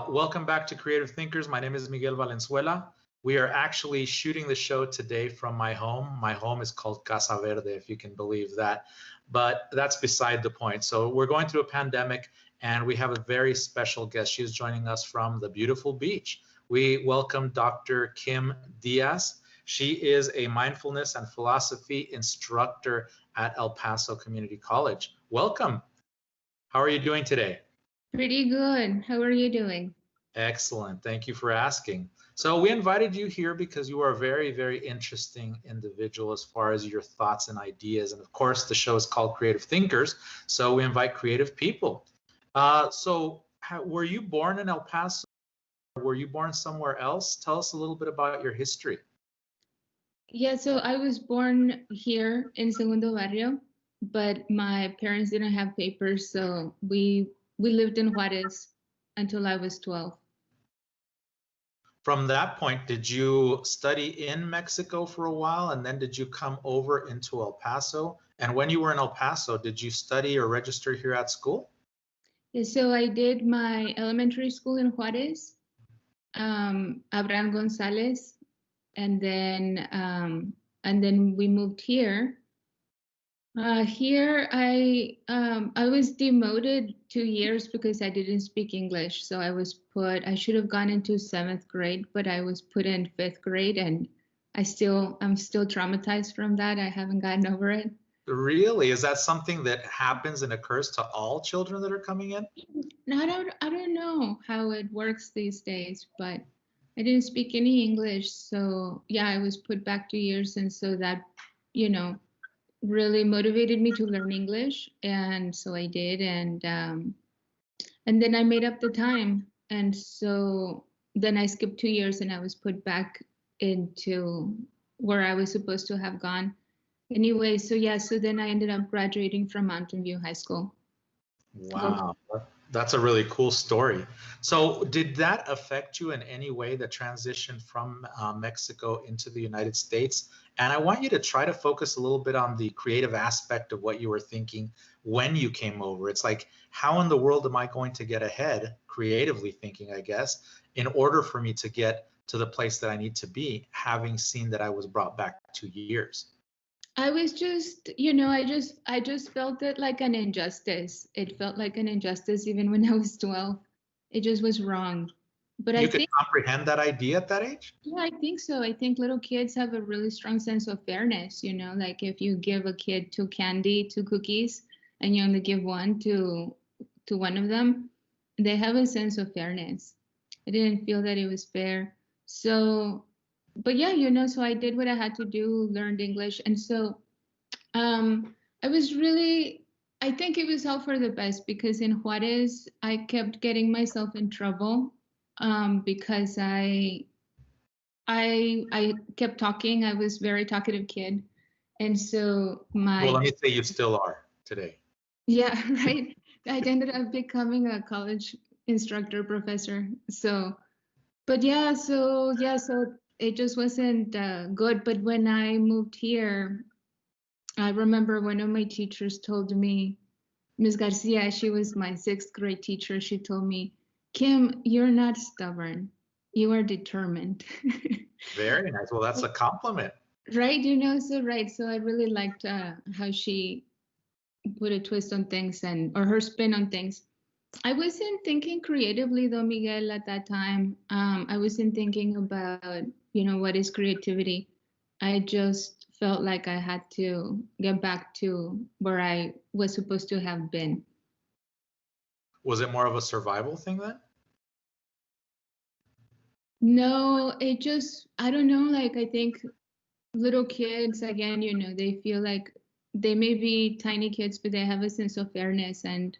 Welcome back to Creative Thinkers. My name is Miguel Valenzuela. We are actually shooting the show today from my home. My home is called Casa Verde, if you can believe that. But that's beside the point. So we're going through a pandemic, and we have a very special guest. She is joining us from the beautiful beach. We welcome Dr. Kim Diaz. She is a mindfulness and philosophy instructor at El Paso Community College. Welcome. How are you doing today? Pretty good. How are you doing? Excellent. Thank you for asking. So we invited you here because you are a very, very interesting individual as far as your thoughts and ideas. And of course, the show is called Creative Thinkers. So we invite creative people. Were you born in El Paso? Or were you born somewhere else? Tell us a little bit about your history. Yeah, so I was born here in San Gondola, but my parents didn't have papers, so we lived in Juarez until I was 12. From that point, did you study in Mexico for a while, and then did you come over into El Paso? And when you were in El Paso, did you study or register here at school? Yeah, so I did my elementary school in Juarez, Abraham Gonzalez, and then we moved here. Here I was demoted 2 years because I didn't speak English. So I should have gone into 7th grade, but I was put in 5th grade, and I'm still traumatized from that. I haven't gotten over it. Really? Is that something that happens and occurs to all children that are coming in? No, I don't know how it works these days, but I didn't speak any English. So yeah, I was put back 2 years. And so that, really motivated me to learn English, and so I did, and then I made up the time, and so then I skipped 2 years, and I was put back into where I was supposed to have gone. Anyway, so then I ended up graduating from Mountain View High School. Wow, that's a really cool story. So did that affect you in any way, the transition from Mexico into the United States? And I want you to try to focus a little bit on the creative aspect of what you were thinking when you came over. It's like, how in the world am I going to get ahead, creatively thinking, I guess, in order for me to get to the place that I need to be, having seen that I was brought back 2 years? I was just, I just felt it like an injustice. It felt like an injustice even when I was 12. It just was wrong. But you could comprehend that idea at that age? Yeah, I think so. I think little kids have a really strong sense of fairness, like if you give a kid 2 cookies, and you only give one to one of them, they have a sense of fairness. I didn't feel that it was fair. So, but yeah, so I did what I had to do, learned English. And so I think it was all for the best, because in Juarez, I kept getting myself in trouble because I kept talking. I was a very talkative kid. And so Well, let me say you still are today. Yeah, right. I ended up becoming a college instructor professor. So it just wasn't good. But when I moved here, I remember one of my teachers told me, Ms. Garcia, she was my 6th grade teacher. She told me, Kim, you're not stubborn. You are determined. Very nice. Well, that's a compliment. Right. So I really liked how she put a twist on things, or her spin on things. I wasn't thinking creatively though, Miguel, at that time. I wasn't thinking about, what is creativity. I just felt like I had to get back to where I was supposed to have been. Was it more of a survival thing then? No, I don't know, I think little kids, again, they feel like they may be tiny kids, but they have a sense of fairness. And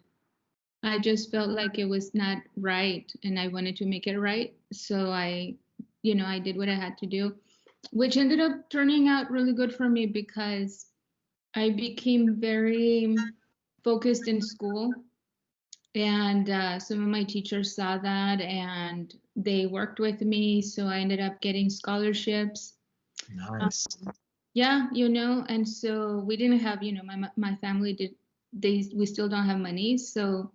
I just felt like it was not right, and I wanted to make it right. So I did what I had to do, which ended up turning out really good for me, because I became very focused in school. And some of my teachers saw that, and they worked with me. So I ended up getting scholarships. Nice. Yeah, and so we didn't have, my family we still don't have money. So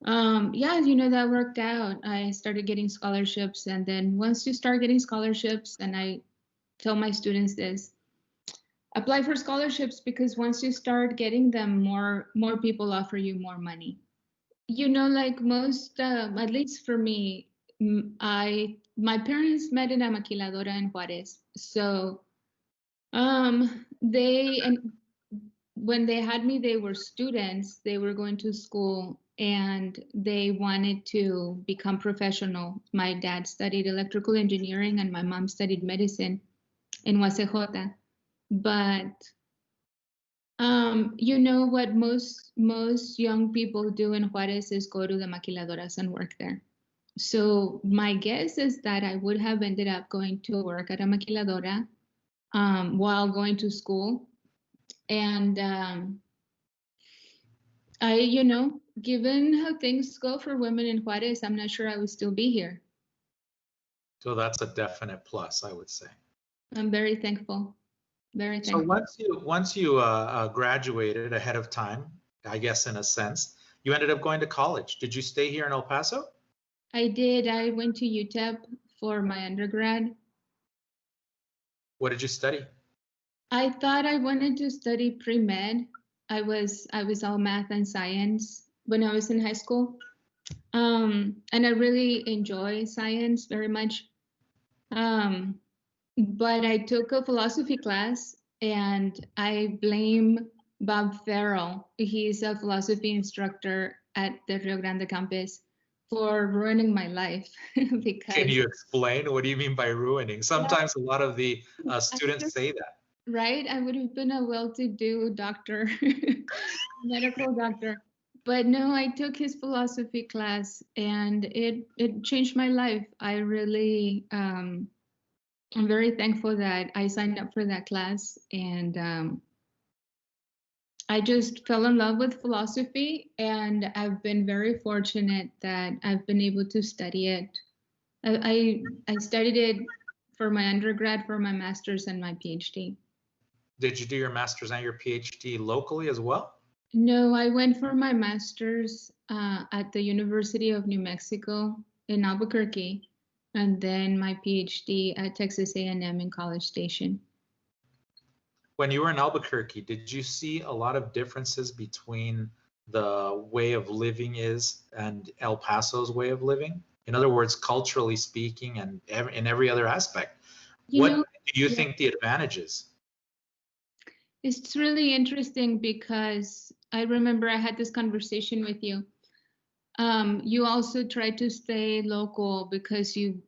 Yeah, you know, that worked out. I started getting scholarships, and then once you start getting scholarships, and I tell my students this, apply for scholarships, because once you start getting them, more people offer you more money. You know, like most, at least for me, my parents met in a maquiladora in Juarez. So they, and when they had me, they were students. They were going to school and they wanted to become professional. My dad studied electrical engineering and my mom studied medicine in UACJ. But you know what most young people do in Juarez is go to the maquiladoras and work there. So my guess is that I would have ended up going to work at a maquiladora while going to school. And I, you know, given how things go for women in Juarez, I'm not sure I would still be here. So that's a definite plus, I would say. I'm very thankful. Very So thankful. once you graduated ahead of time, I guess in a sense, you ended up going to college. Did you stay here in El Paso? I did. I went to UTEP for my undergrad. What did you study? I thought I wanted to study pre-med. I was all math and science when I was in high school. And I really enjoy science very much. But I took a philosophy class and I blame Bob Farrell. He's a philosophy instructor at the Rio Grande campus for ruining my life because. Can you explain? What do you mean by ruining? Sometimes a lot of the students say that. Right? I would have been a well-to-do doctor, medical doctor. But no, I took his philosophy class and it changed my life. I really, I'm very thankful that I signed up for that class, and I just fell in love with philosophy, and I've been very fortunate that I've been able to study it. I studied it for my undergrad, for my master's, and my PhD. Did you do your master's and your PhD locally as well? No, I went for my master's at the University of New Mexico in Albuquerque, and then my PhD at Texas A&M in College Station. When you were in Albuquerque, did you see a lot of differences between the way of living is and El Paso's way of living? In other words, culturally speaking and in every other aspect. What do you think the advantages? It's really interesting because I remember I had this conversation with you. You also tried to stay local because you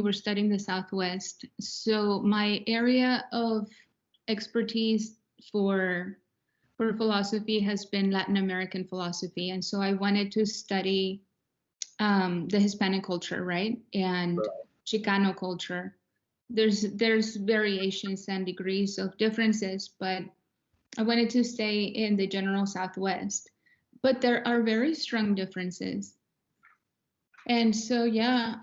were studying the Southwest. So my area of expertise for philosophy has been Latin American philosophy, and so I wanted to study the Hispanic culture, right, and Chicano culture. There's variations and degrees of differences, but I wanted to stay in the general Southwest. But there are very strong differences. And so, yeah,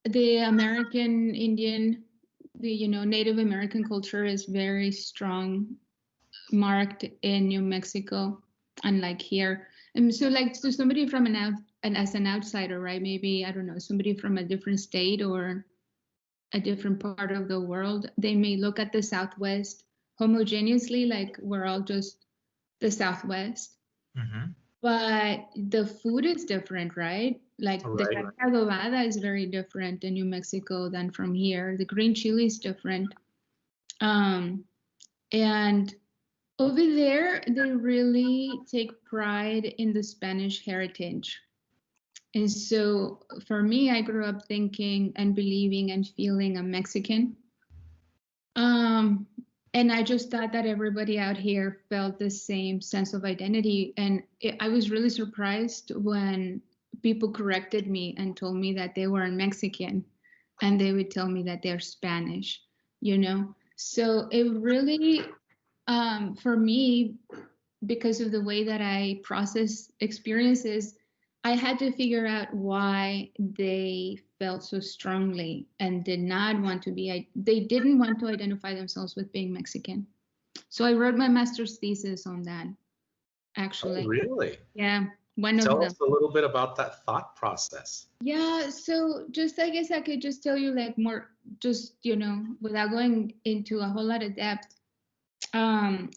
the American Indian, the Native American culture is very strong, marked in New Mexico, unlike here. And so, like, so somebody from as an outsider, right? Maybe, I don't know, somebody from a different state or a different part of the world, they may look at the Southwest homogeneously, like we're all just the Southwest. Mm-hmm. But the food is different, right? Like the carne adobada is very different in New Mexico than from here. The green chili is different. And over there, they really take pride in the Spanish heritage. And so for me, I grew up thinking and believing and feeling I'm Mexican. And I just thought that everybody out here felt the same sense of identity. And I was really surprised when people corrected me and told me that they weren't Mexican, and they would tell me that they're Spanish, So it really, for me, because of the way that I process experiences, I had to figure out why they felt so strongly and didn't want to identify themselves with being Mexican. So I wrote my master's thesis on that, actually. Oh, really? Yeah. one of Tell them. us a little bit about that thought process. Yeah, so just I guess I could just tell you like more, just without going into a whole lot of depth.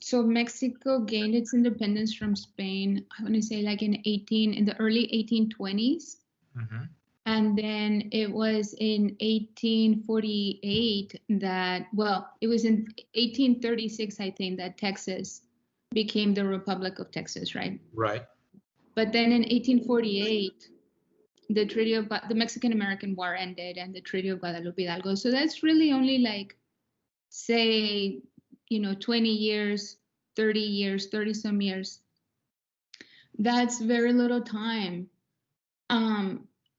So Mexico gained its independence from Spain, I want to say like in the early 1820s. Mm-hmm. And then it was in 1848 that, well, it was in 1836, I think, that Texas became the Republic of Texas, right? Right. But then in 1848, the Mexican-American War ended and the Treaty of Guadalupe Hidalgo. So that's really only like, say, 20 years, 30 years, 30 some years. That's very little time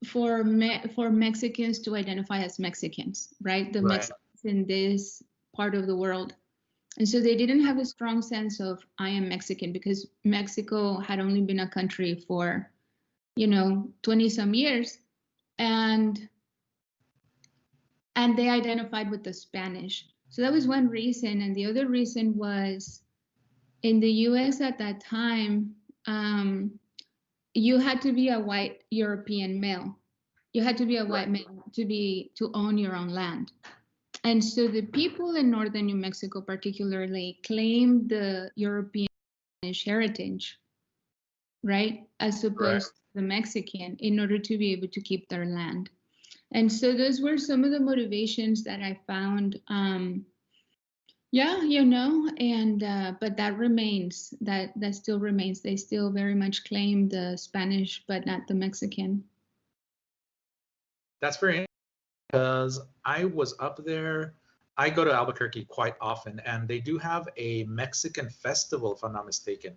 for Mexicans to identify as Mexicans, right? The Mexicans in this part of the world. And so they didn't have a strong sense of I am Mexican, because Mexico had only been a country for 20 some years, and they identified with the Spanish. So that was one reason. And the other reason was, in the US at that time, you had to be a white European male. You had to be a white male to own your own land. And so the people in northern New Mexico particularly claimed the European heritage, right? As opposed to the Mexican, in order to be able to keep their land. And so those were some of the motivations that I found. But that remains, that still remains. They still very much claim the Spanish, but not the Mexican. That's very interesting, because I was up there. I go to Albuquerque quite often, and they do have a Mexican festival, if I'm not mistaken.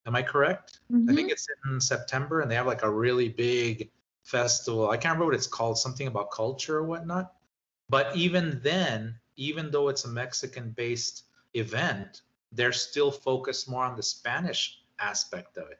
Am I correct? Mm-hmm. I think it's in September, and they have like a really big festival. I can't remember what it's called, something about culture or whatnot. But even then, even though it's a Mexican-based event, they're still focused more on the Spanish aspect of it.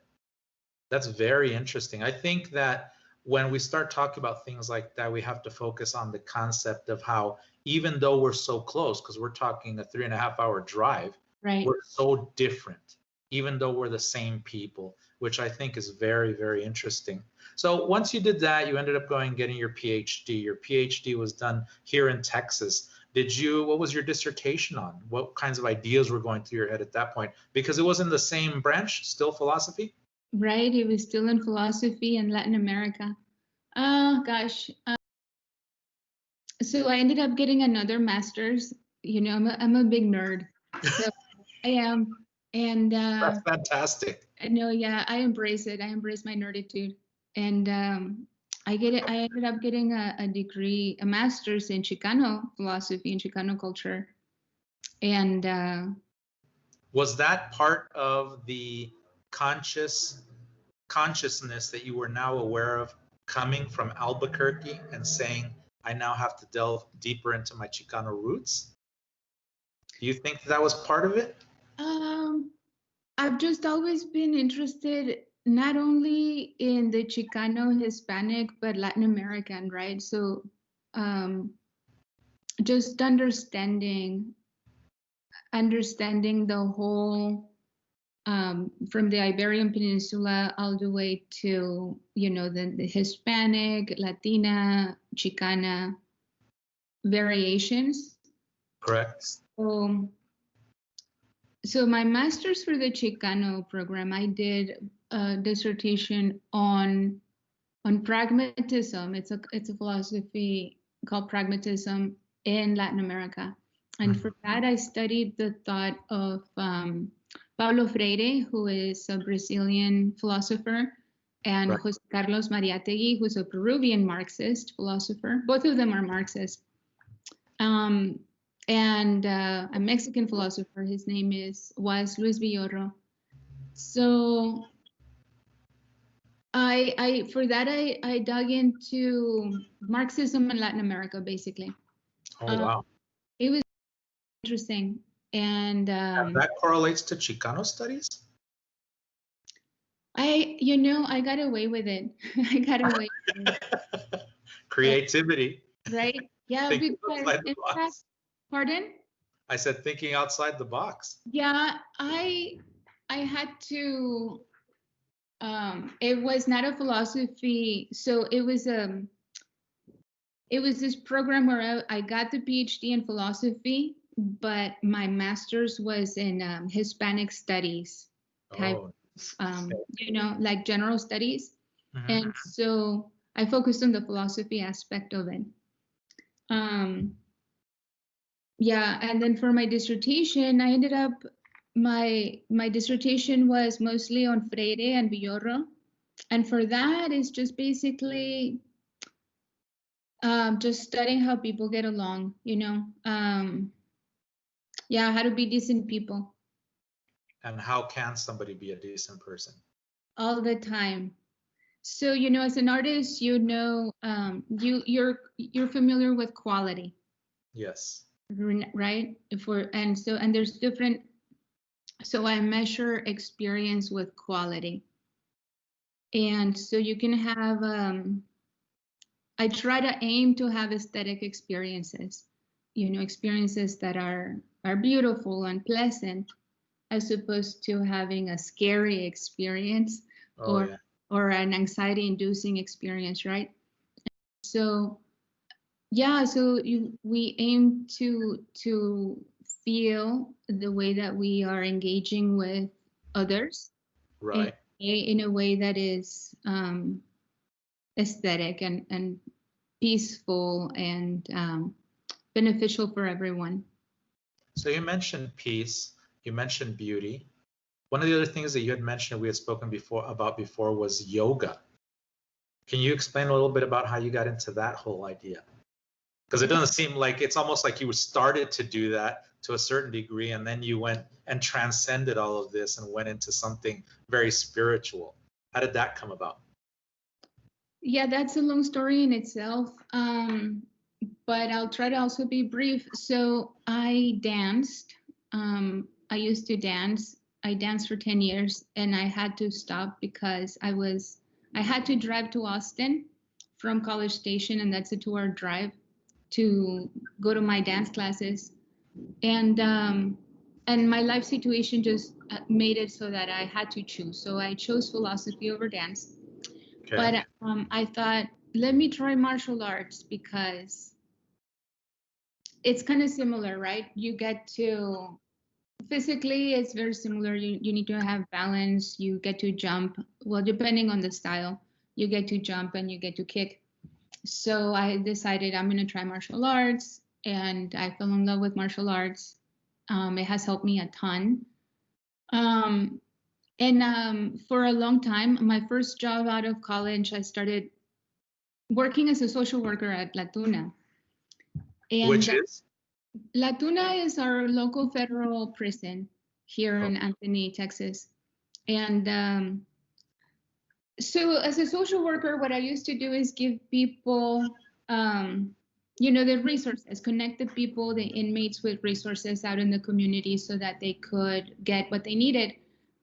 That's very interesting. I think that when we start talking about things like that, we have to focus on the concept of how, even though we're so close, because we're talking a 3.5-hour drive, we're so different, even though we're the same people, which I think is very, very interesting. So once you did that, you ended up going and getting your PhD. Your PhD was done here in Texas. What was your dissertation on? What kinds of ideas were going through your head at that point? Because it was in the same branch, still philosophy? Right, it was still in philosophy and Latin America. Oh, gosh. So I ended up getting another master's. I'm a big nerd. So I am. And that's fantastic. No, yeah, I embrace it. I embrace my nerditude. And I ended up getting a degree, a master's in Chicano philosophy and Chicano culture. And was that part of the consciousness that you were now aware of, coming from Albuquerque and saying, I now have to delve deeper into my Chicano roots? Do you think that was part of it? I've just always been interested not only in the Chicano, Hispanic, but Latin American, right? So just understanding the whole, from the Iberian Peninsula all the way to, the Hispanic, Latina, Chicana variations. Correct. So my master's for the Chicano program, I did a dissertation on pragmatism. It's a philosophy called pragmatism in Latin America. And for that, I studied the thought of Paulo Freire, who is a Brazilian philosopher, and José Carlos Mariátegui, who's a Peruvian Marxist philosopher. Both of them are Marxist. And a Mexican philosopher, his name was Luis Villoro. So I dug into Marxism in Latin America, basically. Oh, wow. It was interesting. And that correlates to Chicano studies? I got away with it. I got away with it. Creativity. Right? Yeah, because in fact, pardon? I said thinking outside the box. Yeah, I had to It was not a philosophy. So it was this program where I got the PhD in philosophy, but my master's was in Hispanic studies type, like general studies. Mm-hmm. And so I focused on the philosophy aspect of it. Yeah, and then for my dissertation, I ended up, my dissertation was mostly on Freire and Villoro. And for that, it's just basically just studying how people get along, yeah, how to be decent people. And how can somebody be a decent person? All the time. So, as an artist, you're familiar with quality. Yes. Right? And there's different, so I measure experience with quality. And so you can have, I try to aim to have aesthetic experiences, experiences that are beautiful and pleasant, as opposed to having a scary experience or an anxiety-inducing experience, right? So, yeah, so we aim to feel the way that we are engaging with others, right, in a way that is aesthetic and peaceful and beneficial for everyone. So you mentioned peace, you mentioned beauty. One of the other things that you had mentioned, we had spoken before was yoga. Can you explain a little bit about how you got into that whole idea? Because it doesn't seem like, it's almost like you started to do that to a certain degree, and then you went and transcended all of this and went into something very spiritual. How did that come about? Yeah, that's a long story in itself, but I'll try to also be brief. So I danced. I used to dance. I danced for 10 years, and I had to stop because I had to drive to Austin from College Station, and that's a 2-hour drive to go to my dance classes. And my life situation just made it so that I had to choose. So I chose philosophy over dance. Okay. But I thought, let me try martial arts because it's kind of similar, right? You get to, physically, it's very similar. You need to have balance. You get to jump. Well, depending on the style, you get to jump and you get to kick. So I decided I'm going to try martial arts, and I fell in love with martial arts. It has helped me a ton. And for a long time, my first job out of college, I started working as a social worker at La Tuna. And which is? La Tuna is our local federal prison here in Anthony, Texas. And so as a social worker, what I used to do is give people, the resources, connect the people, the inmates with resources out in the community so that they could get what they needed.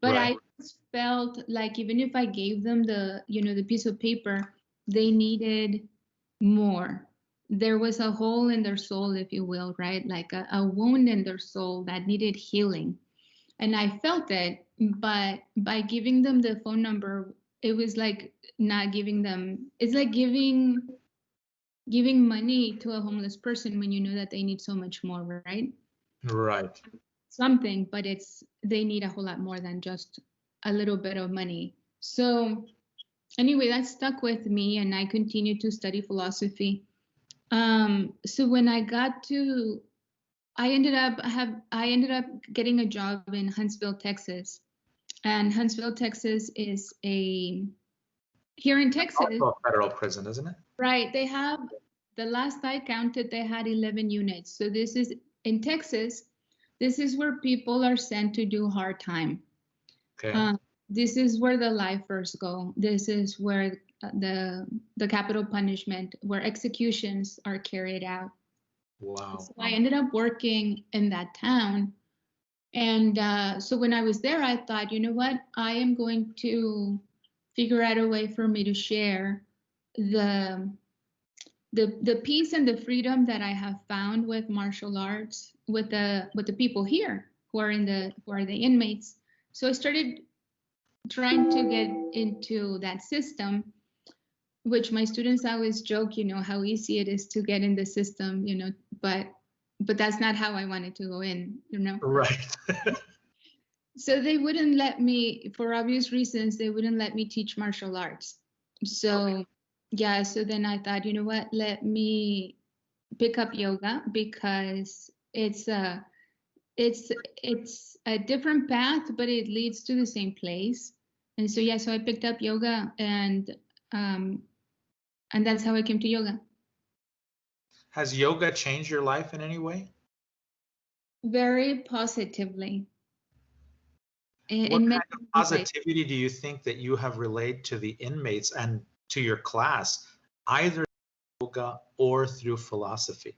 But right. I felt like even if I gave them the piece of paper, they needed more. There was a hole in their soul, if you will, right? Like a wound in their soul that needed healing. And I felt it, but by giving them the phone number, it was like not giving them, it's like giving money to a homeless person when you know that they need so much more, right? Right. Something, but they need a whole lot more than just a little bit of money. So anyway, that stuck with me, and I continued to study philosophy. So when I got to, I ended up getting a job in Huntsville, Texas. And Huntsville, Texas is here in Texas. Also a federal prison, isn't it? Right. They have, the last I counted, they had 11 units. So this is, in Texas, this is where people are sent to do hard time. Okay. This is where the lifers go. This is where the capital punishment, where executions are carried out. Wow. So I ended up working in that town. And so when I was there, I thought, you know what, I am going to figure out a way for me to share the peace and the freedom that I have found with martial arts with the people here who are the inmates. So I started trying to get into that system, which my students always joke, how easy it is to get in the system, but that's not how I wanted to go in, Right. So they wouldn't let me, for obvious reasons, they wouldn't let me teach martial arts. So yeah, so then I thought, you know what, let me pick up yoga, because it's a different path, but it leads to the same place. And so yeah, so I picked up yoga, and that's how I came to yoga. Has yoga changed your life in any way? Very positively. What kind of positivity do you think that you have relayed to the inmates and to your class, either yoga or through philosophy?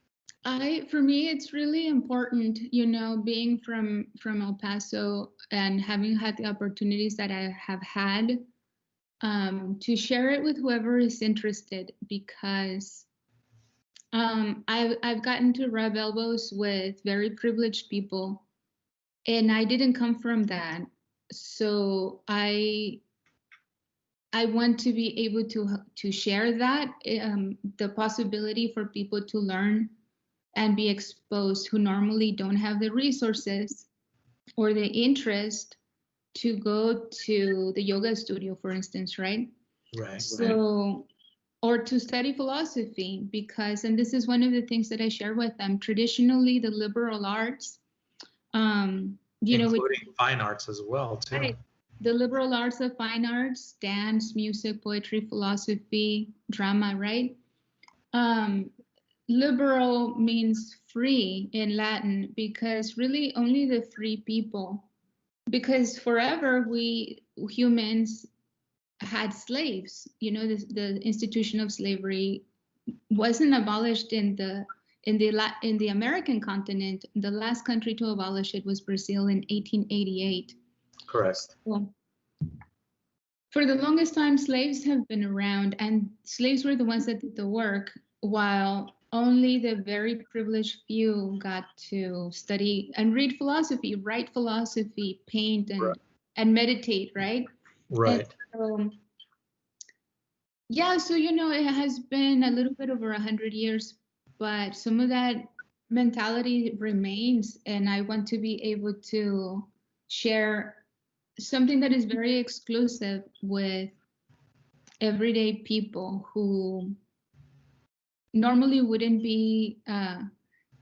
For me, it's really important, being from El Paso and having had the opportunities that I have had, to share it with whoever is interested, because I've gotten to rub elbows with very privileged people, and I didn't come from that. So I want to be able to share that, the possibility for people to learn and be exposed who normally don't have the resources or the interest to go to the yoga studio, for instance, right? Right. So, or to study philosophy, because, and this is one of the things that I share with them, traditionally the liberal arts, including fine arts as well, too. Right. The liberal arts of fine arts, dance, music, poetry, philosophy, drama, right? Liberal means free in Latin, because really only the free people, because forever we humans had slaves. The institution of slavery wasn't abolished in the American continent. The last country to abolish it was Brazil in 1888. Correct. Well, for the longest time, slaves have been around, and slaves were the ones that did the work, while only the very privileged few got to study and read philosophy, write philosophy, paint, and meditate, right? Right. And yeah, so it has been a little bit over 100 years, but some of that mentality remains, and I want to be able to share something that is very exclusive with everyday people who normally wouldn't be,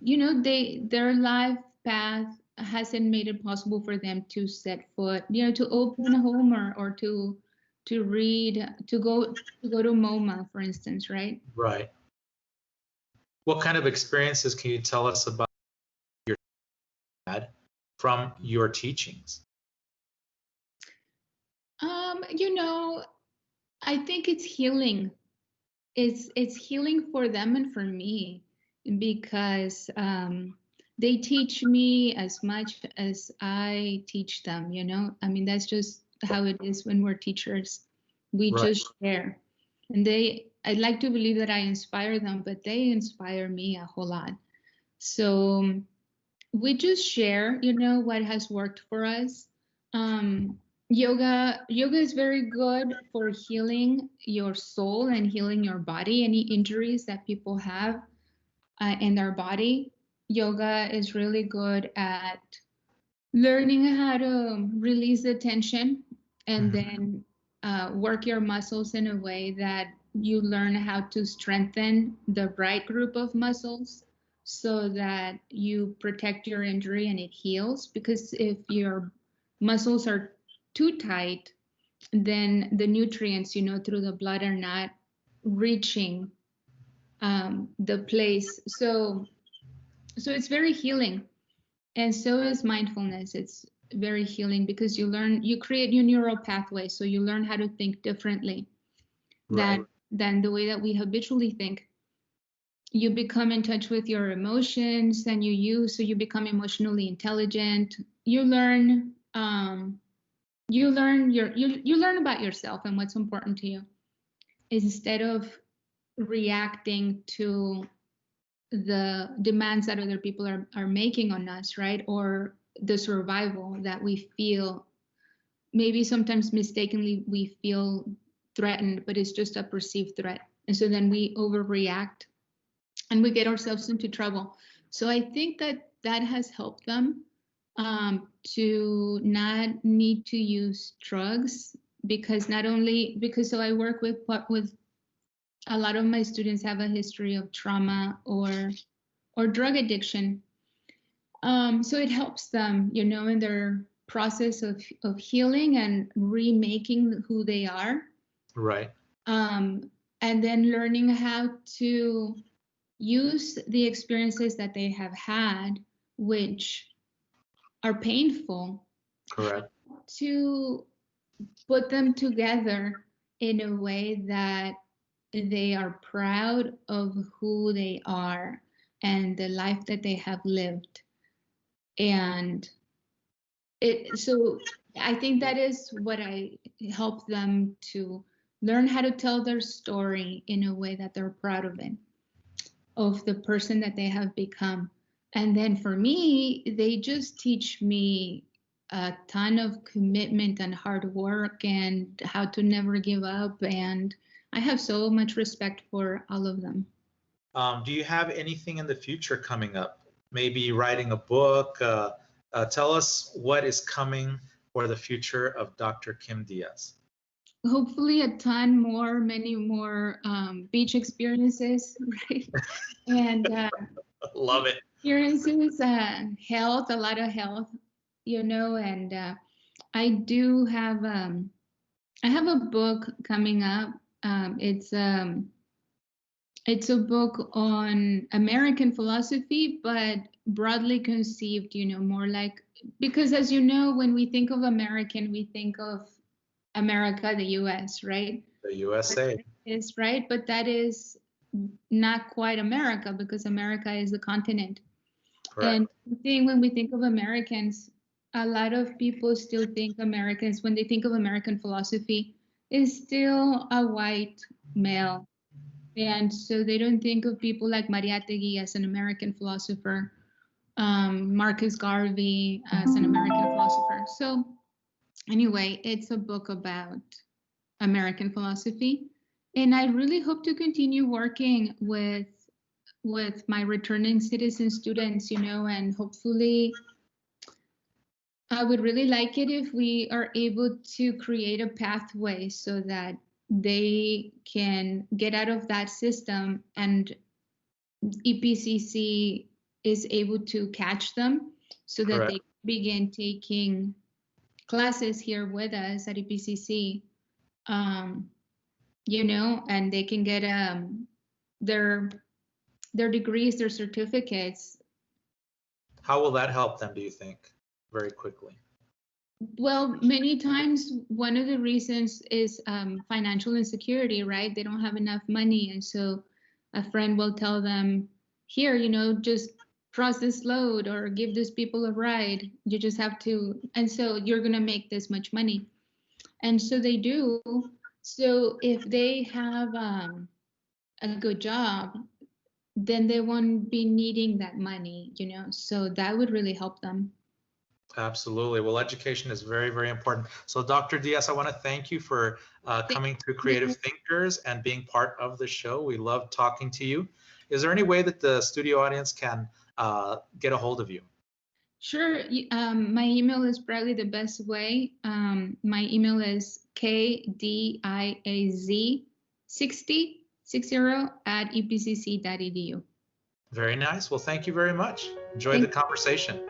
their life path hasn't made it possible for them to set foot, to open a home, or to read, to go to MoMA, for instance, right? Right. What kind of experiences can you tell us about your dad from your teachings? I think it's healing. It's healing for them and for me, because they teach me as much as I teach them. I mean, that's just how it is when we're teachers. We just share, and I'd like to believe that I inspire them, but they inspire me a whole lot. So we just share, what has worked for us. Yoga is very good for healing your soul and healing your body. Any injuries that people have in their body, yoga is really good at learning how to release the tension, and then work your muscles in a way that you learn how to strengthen the right group of muscles, so that you protect your injury and it heals. Because if your muscles are too tight, then the nutrients, through the blood are not reaching the place. So it's very healing. And so is mindfulness. It's very healing, because you create new neural pathways. So you learn how to think differently than the way that we habitually think. You become in touch with your emotions, and so you become emotionally intelligent. You learn you learn about yourself and what's important to you, instead of reacting to the demands that other people are making on us, right? Or the survival that we feel maybe sometimes mistakenly we feel threatened, but it's just a perceived threat. And so then we overreact and we get ourselves into trouble. So I think that that has helped them to not need to use drugs, because so I work with a lot of my students have a history of trauma or drug addiction. So it helps them, you know, in their process of healing and remaking who they are. Right. And then learning how to use the experiences that they have had, which are painful. Correct. To put them together in a way that they are proud of who they are and the life that they have lived. And so I think that is what I help them to learn how to tell their story in a way that they're proud of it, of the person that they have become. And then for me, they just teach me a ton of commitment and hard work and how to never give up. And I have so much respect for all of them. Do you have anything in the future coming up? Maybe writing a book? Tell us what is coming for the future of Dr. Kim Diaz. Hopefully many more beach experiences, right? And love it. Experiences, health, a lot of health, you know, and I do have, I have a book coming up. It's a book on American philosophy, but broadly conceived, you know, more like, because as you know, when we think of American, we think of America, the US, right? The USA. Is right, but that is not quite America, because America is the continent. Correct. And the thing, when we think of Americans, a lot of people still think Americans, when they think of American philosophy, is still a white male. And so they don't think of people like Mariátegui as an American philosopher, Marcus Garvey as an American philosopher. So anyway, it's a book about American philosophy. And I really hope to continue working with my returning citizen students, you know, and hopefully I would really like it if we are able to create a pathway so that they can get out of that system and EPCC is able to catch them so that Correct. They begin taking classes here with us at EPCC, you know, and they can get their degrees, their certificates. How will that help them, do you think, very quickly? Well, many times one of the reasons is financial insecurity, right? They don't have enough money. And so a friend will tell them, here, you know, just cross this load or give these people a ride. You just have to, and so you're going to make this much money. And so they do. So if they have a good job, then they won't be needing that money, you know, so that would really help them. Absolutely. Well, education is very, very important. So Dr. Diaz, I want to thank you for coming to Creative Thinkers and being part of the show. We love talking to you. Is there any way that the studio audience can get a hold of you? Sure. My email is probably the best way. My email is kdiaz60 at epcc.edu. Very nice. Well, thank you very much. Enjoy the conversation.